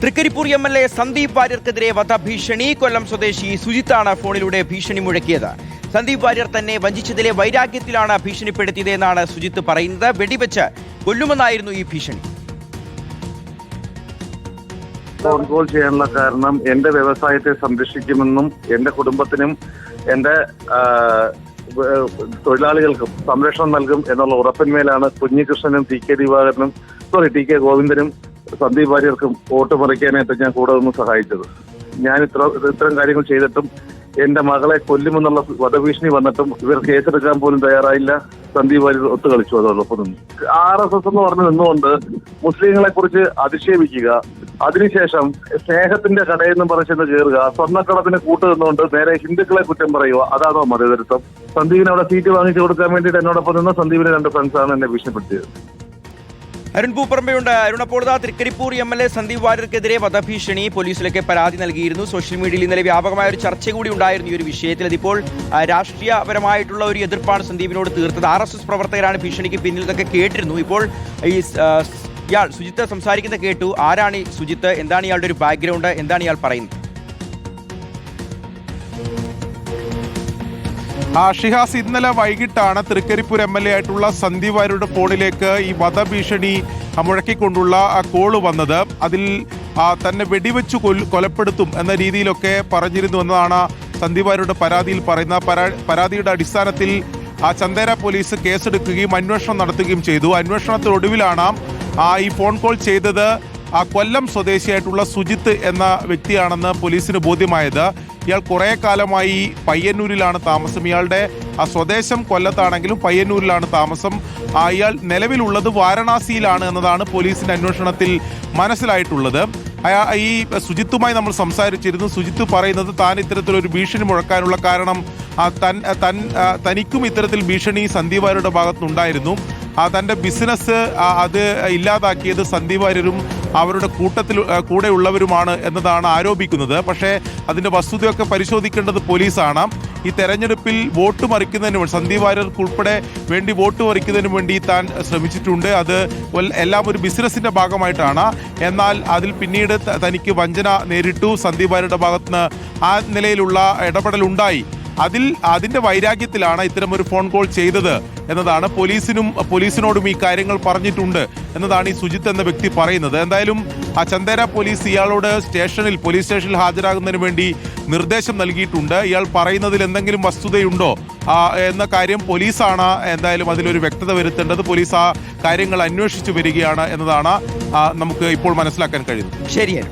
Trikaripur MLA. Sandeep വാര്യർക്കെതിരെ വധഭീഷണി. കൊല്ലം സ്വദേശി സുജിത്താണ് ഫോണിലൂടെ ഭീഷണി മുഴക്കിയത്. സന്ദീപ് വാര്യർ തന്നെ വഞ്ചിച്ചതിലെ വൈരാഗ്യത്തിലാണ് ഭീഷണിപ്പെടുത്തിയതെന്നാണ് സുജിത്ത് പറയുന്നത്. വെടിവെച്ച് കൊല്ലുമെന്നായിരുന്നു ഈ ഭീഷണി. ഫോൺ കോൾ ചെയ്യാനുള്ള കാരണം എന്റെ വ്യവസായത്തെ സംരക്ഷിക്കുമെന്നും എന്റെ കുടുംബത്തിനും എന്റെ തൊഴിലാളികൾക്കും സംരക്ഷണം നൽകും എന്നുള്ള ഉറപ്പിന്മേലാണ് കുഞ്ഞികൃഷ്ണനും ടി കെ ഗോവിന്ദനും സന്ദീപ് വാര്യർക്കും വോട്ട് മറിക്കാനായിട്ട് ഞാൻ കൂടെ നിന്ന് സഹായിച്ചത്. ഞാൻ ഇത്തരം കാര്യങ്ങൾ ചെയ്തിട്ടും എന്റെ മകളെ കൊല്ലുമെന്നുള്ള വധഭീഷണി വന്നിട്ടും ഇവർ കേസെടുക്കാൻ പോലും തയ്യാറായില്ല. സന്ദീപ് വാര്യർ ഒത്തുകളിച്ചു. അതോടൊപ്പം നിന്ന് RSS എന്ന് പറഞ്ഞു നിന്നുകൊണ്ട് മുസ്ലിങ്ങളെ കുറിച്ച് അധിക്ഷേപിക്കുക, അതിനുശേഷം സ്നേഹത്തിന്റെ കടയെന്ന് പറഞ്ഞെന്ന് കയറുക, സ്വർണ്ണക്കടത്തിന് കൂട്ടുനിന്നുകൊണ്ട് നേരെ ഹിന്ദുക്കളെ കുറ്റം പറയുക. അതാണോ മതേതരത്വം? സന്ദീപിന് അവിടെ സീറ്റ് വാങ്ങിച്ചു കൊടുക്കാൻ വേണ്ടിയിട്ട് എന്നോടൊപ്പം നിന്ന് സന്ദീപിന്റെ 2 ഫ്രണ്ട്സാണ് എന്നെ ഭീഷണിപ്പെടുത്തിയത്. അരുൺ പൂപ്പറമ്പയുണ്ട്. അരുൺ, അപ്പോൾ തൃക്കരിപ്പൂർ എം.എൽ.എ. സന്ദീപ് വാര്യർക്കെതിരെ വധഭീഷണി, പോലീസിലേക്ക് പരാതി നൽകിയിരുന്നു. സോഷ്യൽ മീഡിയയിൽ ഇന്നലെ വ്യാപകമായ ഒരു ചർച്ച കൂടി ഉണ്ടായിരുന്നു ഈ ഒരു വിഷയത്തിൽ. അതിപ്പോൾ രാഷ്ട്രീയപരമായിട്ടുള്ള ഒരു എതിർപ്പാണ് സന്ദീപിനോട് തീർത്തത്. RSS പ്രവർത്തകരാണ് ഭീഷണിക്ക് പിന്നിൽ എന്നൊക്കെ കേട്ടിരുന്നു. ഇപ്പോൾ ഇയാൾ സുജിത്ത് സംസാരിക്കുന്ന കേട്ടു. ആരാണ് ഈ സുജിത്ത്? എന്താണ് ഇയാളുടെ ഒരു ബാക്ക്ഗ്രൗണ്ട്? എന്താണ് ഇയാൾ പറയുന്നത്? ഷിഹാസ്, ഇന്നലെ വൈകിട്ടാണ് തൃക്കരിപ്പൂർ എം.എൽ.എ. ആയിട്ടുള്ള സന്ദീപ് വാര്യരുടെ ഫോണിലേക്ക് ഈ വധഭീഷണി മുഴക്കിക്കൊണ്ടുള്ള കോള് വന്നത്. അതിൽ തന്നെ വെടിവെച്ചു കൊലപ്പെടുത്തും എന്ന രീതിയിലൊക്കെ പറഞ്ഞിരുന്നു എന്നതാണ് സന്ദീപ് വാര്യരുടെ പരാതിയിൽ പറയുന്ന. പരാതിയുടെ അടിസ്ഥാനത്തിൽ ചന്ദേര പോലീസ് കേസെടുക്കുകയും അന്വേഷണം നടത്തുകയും ചെയ്തു. അന്വേഷണത്തിനൊടുവിലാണ് ഈ ഫോൺ കോൾ ചെയ്തത് കൊല്ലം സ്വദേശിയായിട്ടുള്ള സുജിത്ത് എന്ന വ്യക്തിയാണെന്ന് പോലീസിന് ബോധ്യമായത്. ഇയാൾ കുറേ കാലമായി പയ്യന്നൂരിലാണ് താമസം. ഇയാളുടെ സ്വദേശം കൊല്ലത്താണെങ്കിലും പയ്യന്നൂരിലാണ് താമസം. ഇയാൾ നിലവിലുള്ളത് വാരണാസിയിലാണ് എന്നതാണ് പോലീസിന്റെ അന്വേഷണത്തിൽ മനസ്സിലായിട്ടുള്ളത്. ഈ സുജിത്തുമായി നമ്മൾ സംസാരിച്ചിരുന്നു. സുജിത്ത് പറയുന്നത് താൻ ഇത്തരത്തിലൊരു ഭീഷണി മുഴക്കാനുള്ള കാരണം തനിക്കും ഇത്തരത്തിൽ ഭീഷണി സന്ദീപ് വാര്യരുടെ ഭാഗത്തുനിന്നുണ്ടായിരുന്നു. തൻ്റെ ബിസിനസ് അത് ഇല്ലാതാക്കിയത് സന്ദീപ് വാര്യരും അവരുടെ കൂടെയുള്ളവരുമാണ് എന്നതാണ് ആരോപിക്കുന്നത്. പക്ഷേ അതിൻ്റെ വസ്തുതയൊക്കെ പരിശോധിക്കേണ്ടത് പോലീസാണ്. ഈ തെരഞ്ഞെടുപ്പിൽ വോട്ട് മറിക്കുന്നതിന് വേണ്ടി സന്ദീപ് വാര്യർക്ക് ഉൾപ്പെടെ വേണ്ടി വോട്ട് മറിക്കുന്നതിന് വേണ്ടി താൻ ശ്രമിച്ചിട്ടുണ്ട്. അത് എല്ലാം ഒരു ബിസിനസിൻ്റെ ഭാഗമായിട്ടാണ്. എന്നാൽ അതിൽ പിന്നീട് തനിക്ക് വഞ്ചന നേരിട്ടു. സന്ദീപ് വാര്യരുടെ ഭാഗത്തുനിന്ന് ആ നിലയിലുള്ള ഇടപെടലുണ്ടായി. അതിൻ്റെ വൈരാഗ്യത്തിലാണ് ഇത്തരമൊരു ഫോൺ കോൾ ചെയ്തത് എന്നതാണ് പോലീസിനോടും ഈ കാര്യങ്ങൾ പറഞ്ഞിട്ടുണ്ട് എന്നതാണ് ഈ സുജിത്ത് എന്ന വ്യക്തി പറയുന്നത്. എന്തായാലും ചന്ദേര പോലീസ് ഇയാളോട് പോലീസ് സ്റ്റേഷനിൽ ഹാജരാകുന്നതിന് വേണ്ടി നിർദ്ദേശം നൽകിയിട്ടുണ്ട്. ഇയാൾ പറയുന്നതിൽ എന്തെങ്കിലും വസ്തുതയുണ്ടോ എന്ന കാര്യം പോലീസാണ് എന്തായാലും അതിലൊരു വ്യക്തത വരുത്തേണ്ടത്. പോലീസ് ആ കാര്യങ്ങൾ അന്വേഷിച്ചു വരികയാണ് എന്നതാണ് നമുക്ക് ഇപ്പോൾ മനസ്സിലാക്കാൻ കഴിയുന്നത്. ശരിയാണ്.